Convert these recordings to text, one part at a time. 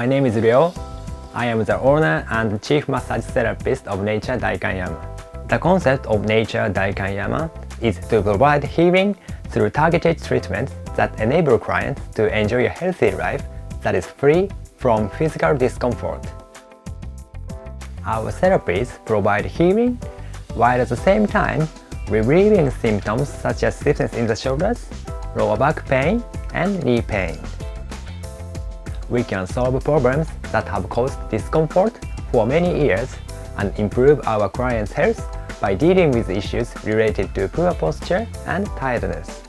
My name is Ryo. I am the owner and chief massage therapist of Nature Daikanyama. The concept of Nature Daikanyama is to provide healing through targeted treatments that enable clients to enjoy a healthy life that is free from physical discomfort. Our therapies provide healing while at the same time relieving symptoms such as stiffness in the shoulders, lower back pain, and knee pain. We can solve problems that have caused discomfort for many years and improve our clients' health by dealing with issues related to poor posture and tiredness.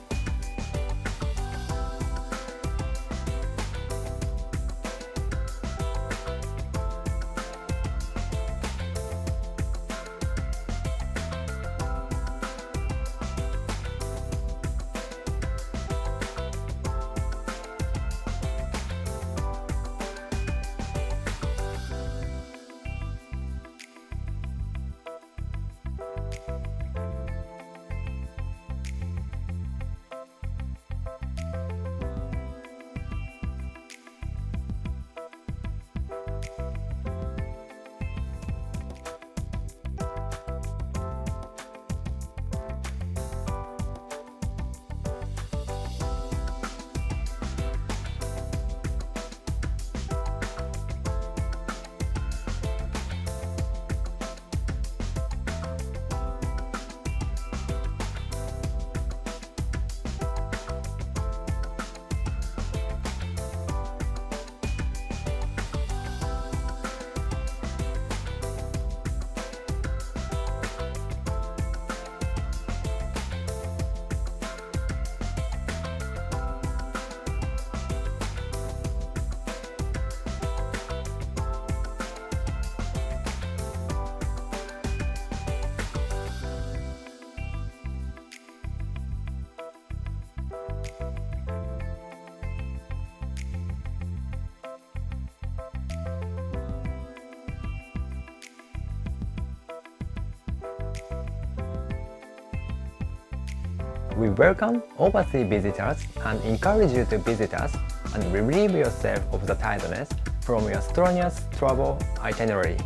We welcome overseas visitors and encourage you to visit us and relieve yourself of the tiredness from your strenuous travel itinerary.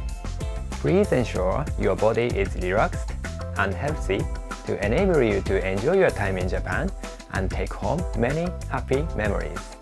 Please ensure your body is relaxed and healthy to enable you to enjoy your time in Japan and take home many happy memories.